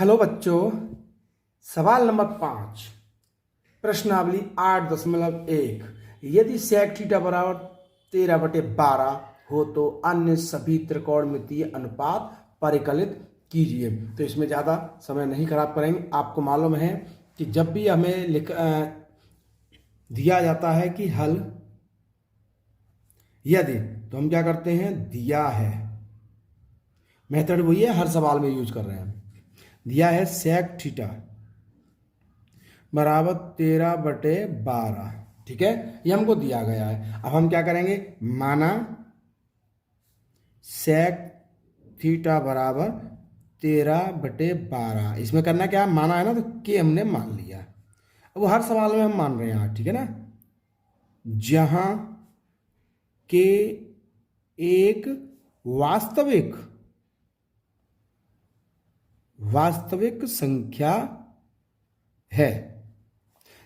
Hello बच्चों, सवाल number 5, प्रश्नावली 8.1। यदि sec थीटा बराबर 13/12 हो तो अन्य सभी त्रिकोणमितीय अनुपात परिकलित कीजिए। तो इसमें ज़्यादा समय नहीं खराब करेंगे। आपको मालूम है कि जब भी हमें दिया जाता है कि हल यदि, तो हम क्या करते हैं, दिया है, मेथड वही है, हर सवाल में यूज कर रहे हैं। दिया है sec थीटा बराबर 13/12, ठीक है, ये हमको दिया गया है। अब हम क्या करेंगे, माना sec थीटा बराबर 13/12। इसमें करना क्या, माना है ना, तो के हमने मान लिया। अब वो हर सवाल में हम मान रहे हैं यहाँ, ठीक है ना। जहां के एक वास्तविक संख्या है,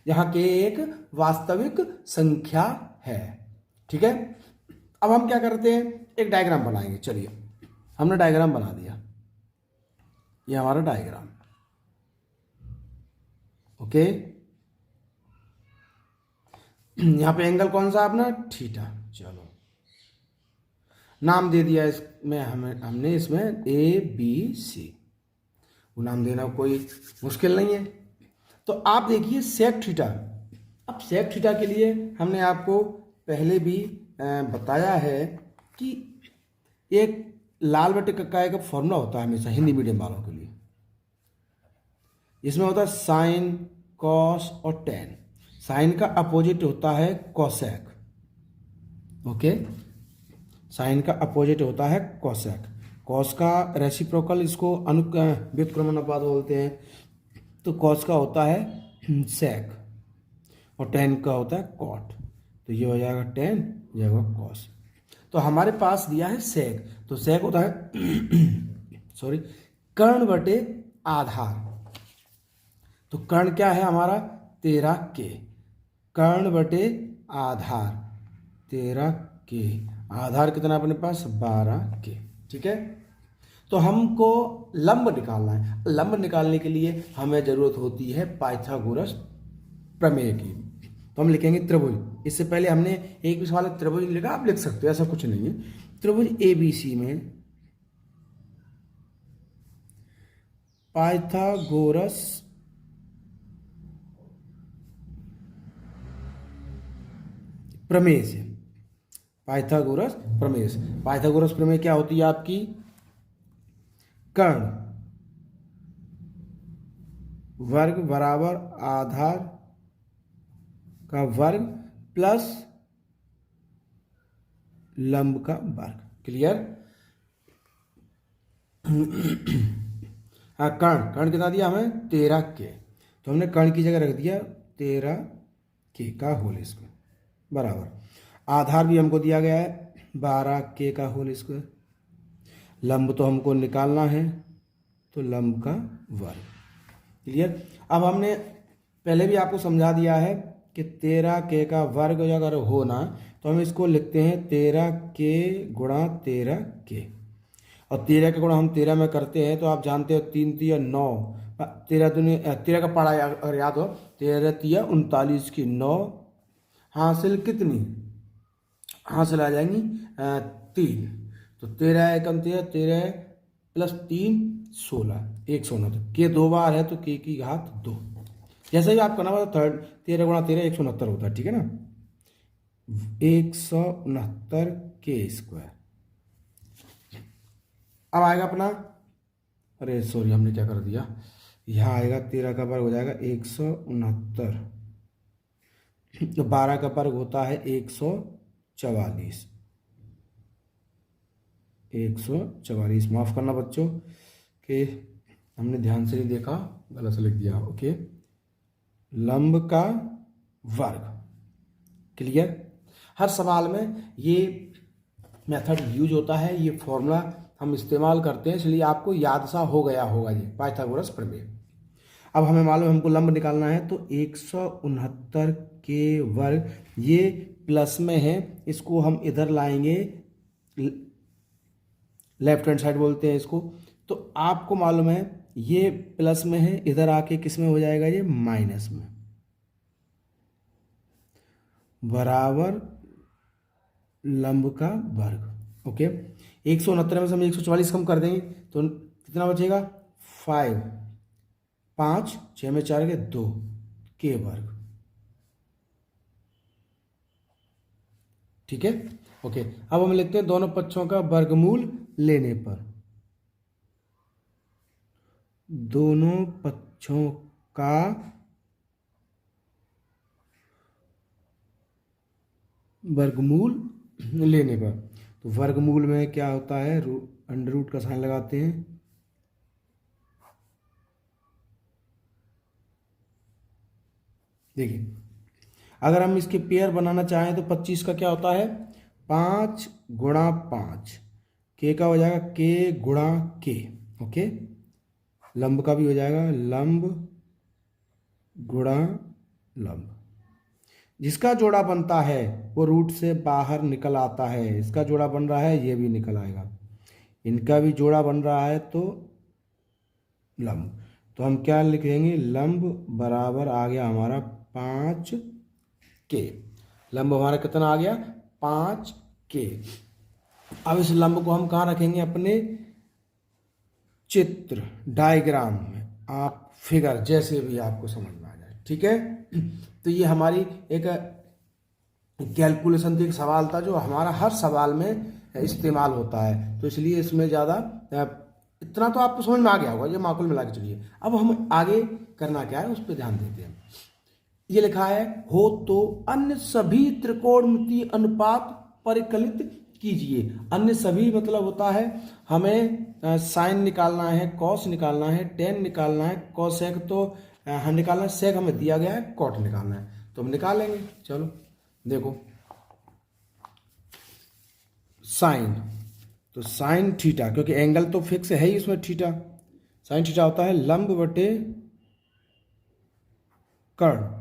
यहाँ के एक वास्तविक संख्या है, ठीक है। अब हम क्या करते हैं, एक डायग्राम बनाएंगे। चलिए, हमने डायग्राम बना दिया, ये हमारा डायग्राम, ओके। यहाँ पे एंगल कौन सा अपना, थीटा। चलो, नाम दे दिया इसमें हमने इसमें ABC। वो नाम देना कोई मुश्किल नहीं है। तो आप देखिए sec थीटा। अब sec थीटा के लिए हमने आपको पहले भी बताया है कि एक लाल बटे कक्का का फॉर्मूला होता है हमेशा हिंदी मीडियम वालों के लिए। इसमें होता है साइन, कॉस और टेन। साइन का अपोजिट होता है कोसेक, ओके। साइन का अपोजिट होता है कोसेक। कॉस का रेसिप्रोकल, इसको व्युत्क्रमण अनुपात बोलते हैं। तो कॉस का होता है सेक और टेन का होता है कॉट। तो ये हो जाएगा टेन, ये होगा कॉस। तो हमारे पास दिया है सेक, तो सेक होता है सॉरी, कर्ण बटे आधार। तो कर्ण क्या है हमारा, 13K। कर्ण बटे आधार 13K, आधार कितना अपने पास, 12K, ठीक है। तो हमको लंब निकालना है। लंब निकालने के लिए हमें जरूरत होती है पाइथागोरस प्रमेय की। तो हम लिखेंगे त्रिभुज। इससे पहले हमने एक भी सवाल त्रिभुज लिखा, आप लिख सकते हो, ऐसा कुछ नहीं है। त्रिभुज ABC में पाइथागोरस प्रमेय से, पाइथागोरस प्रमेय से। पाइथागोरस प्रमेय क्या होती है आपकी, कर्ण वर्ग बराबर आधार का वर्ग प्लस लंब का वर्ग। क्लियर। हाँ, कर्ण कितना दिया हमें, 13K। तो हमने कर्ण की जगह रख दिया 13K का होल स्क्वायर बराबर, आधार भी हमको दिया गया है 12K का होल स्क्वायर। लंब तो हमको निकालना है, तो लंब का वर्ग। क्लियर। अब हमने पहले भी आपको समझा दिया है कि 13K का वर्ग अगर होना, तो हम इसको लिखते हैं 13K गुणा 13K। और 13 का गुणा हम 13 में करते हैं, तो आप जानते हो 3 तिया 9, 13 का पढ़ा अगर याद हो, 13 तिया 39 की 9 हासिल कितनी, हासिल आ जाएंगी 3। तो 13 एकम 13, 13 प्लस 3 16, 109। तो के 2 बार है, तो के की घात 2। जैसे ही आप करना होगा, तो 13 गुणा 13 169 होता है, ठीक है ना। 169K square. अब आएगा अपना, अरे सॉरी, हमने क्या कर दिया, यहाँ आएगा 13 का वर्ग हो जाएगा 169। तो 12 का वर्ग होता है 144। 144, माफ करना बच्चों कि हमने ध्यान से नहीं देखा, गलत से लिख दिया, ओके। लंब का वर्ग। क्लियर। हर सवाल में ये मेथड यूज होता है, ये फॉर्मूला हम इस्तेमाल करते हैं, इसलिए आपको याद सा हो गया होगा ये पाइथागोरस प्रमेय। अब हमें मालूम है हमको लंब निकालना है, तो 169K वर्ग, ये प्लस में है, इसको हम इधर लाएंगे, लेफ्ट हैंड साइड बोलते हैं इसको। तो आपको मालूम है ये प्लस में है, इधर आके किस में हो जाएगा, ये माइनस में, बराबर लंब का वर्ग। ओके, 169 में से हम 144 कम कर देंगे तो कितना बचेगा, 5, 5, 6 में 4 के 2 के वर्ग। ठीक है, ओके। अब हम लिखते हैं दोनों पक्षों का वर्गमूल लेने पर, दोनों पक्षों का वर्गमूल लेने पर, तो वर्गमूल में क्या होता है, अंडर रूट का साइन लगाते हैं, देखिए अगर हम इसके पेयर बनाना चाहें तो 25 का क्या होता है, 5 गुणा 5, के का हो जाएगा के गुणा के। ओके, लंब का भी हो जाएगा लंब गुणा लंब। जिसका जोड़ा बनता है वो रूट से बाहर निकल आता है, इसका जोड़ा बन रहा है ये भी निकल आएगा, इनका भी जोड़ा बन रहा है तो लंब। तो हम क्या लिखेंगे, लंब बराबर आ गया हमारा 5 के, लंब हमारा कितना आ गया, 5 के। अब इस लंब को हम कहाँ रखेंगे, अपने चित्र डायग्राम में, आप फिगर जैसे भी आपको समझ में आ जाए। ठीक है, तो ये हमारी एक कैलकुलेशन थी, एक सवाल था जो हमारा हर सवाल में इस्तेमाल होता है, तो इसलिए इसमें ज़्यादा इतना तो आपको समझ में आ गया होगा, ये माकुल मिला के चलिए। अब हम आगे करना क्या है उस पर ध्यान देते हैं। ये लिखा है, हो तो अन्य सभी त्रिकोणमितीय अनुपात परिकलित कीजिए। अन्य सभी मतलब होता है हमें साइन निकालना है, कॉस निकालना है, टेन निकालना है, कॉसेक तो हम निकालना है, सेक हमें दिया गया है, कॉट निकालना है, तो हम निकालेंगे। चलो देखो, साइन, तो साइन थीटा, क्योंकि एंगल तो फिक्स है ही इसमें थीटा, साइन थीटा होता है लंब बटे कर्ण।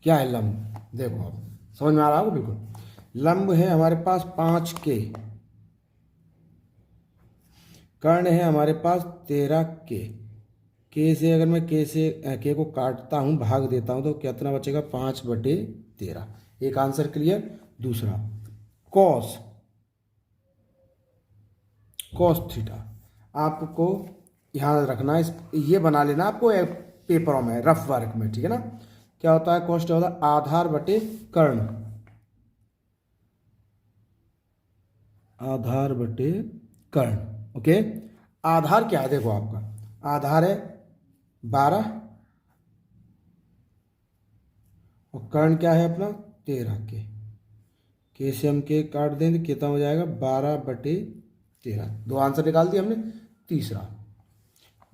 क्या है लंब, देखो आप समझ में आ रहा होगा बिल्कुल। लंब है हमारे पास 5 के, कर्ण है हमारे पास 13 के से अगर मैं के को काटता हूं, भाग देता हूं, तो कितना बचेगा, 5/13। एक आंसर क्लियर। दूसरा कॉस, कॉस थीटा, आपको ध्यान रखना है, ये बना लेना आपको पेपरों में, रफ वर्क में, ठीक है ना। क्या होता है, कॉस्ट होता है आधार बटे कर्ण, आधार बटे कर्ण। ओके, आधार क्या है, देखो आपका आधार है 12 और कर्ण क्या है अपना 13 के से हम के काट दें तो कितना हो जाएगा, 12/13। दो आंसर निकाल दिए हमने। तीसरा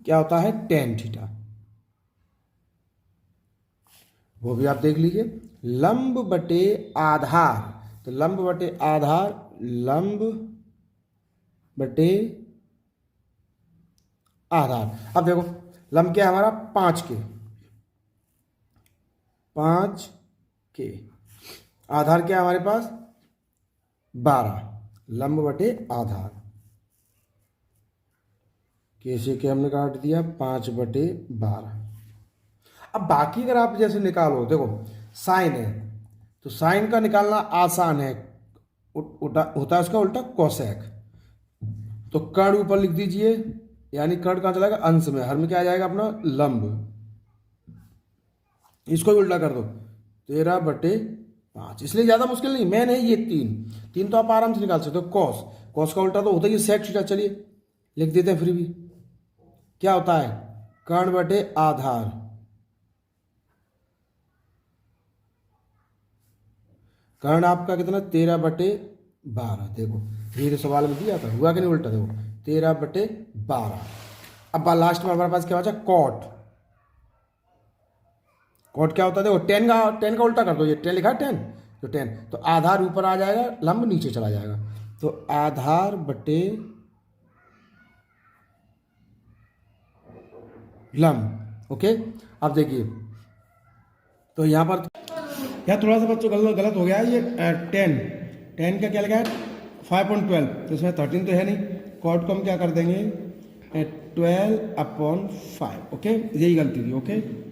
क्या होता है, टेन थीटा, वो भी आप देख लीजिए। लंब बटे आधार, तो लंब बटे आधार, लंब बटे आधार। अब देखो लंब क्या है हमारा 5 के, आधार क्या है हमारे पास 12, लंब बटे आधार, कैसे के हमने काट दिया 5/12। अब बाकी अगर आप जैसे निकालो, देखो साइन है तो साइन का निकालना आसान है, होता है उसका उल्टा कोसेक, तो कर्ण ऊपर लिख दीजिए, यानी कर्ण कहाँ चला जाएगा, अंश में, हर में क्या आ जाएगा अपना लंब, इसको भी उल्टा कर दो 13/5। इसलिए ज्यादा मुश्किल नहीं, मैन है ये 3 तो आप आराम से निकाल सकते हो। कॉस, कॉस का उल्टा तो होता ही सेक थीटा, चलिए लिख देते हैं फिर भी। क्या होता है, कर्ण बटे आधार, कर्ण आपका कितना 13/12। देखो ये तो सवाल में दिया था, हुआ कि नहीं उल्टा, देखो 13/12। अब लास्ट में हमारे पास क्या बचा, कॉट, कॉट क्या होता है, देखो टेन का उल्टा कर दो, ये 10 लिखा है 10, तो 10, तो आधार ऊपर आ जाएगा, लंब नीचे चला जाएगा, तो आधार बटे लंब। ओके, अब देखिए तो यहाँ पर यहाँ थोड़ा सा बच्चों गलत हो गया है, ये 10 का क्या लिखा है 5.12, तो इसमें 13 तो है नहीं, कॉट को हम क्या कर देंगे 12/5। ओके, यही गलती थी। ओके।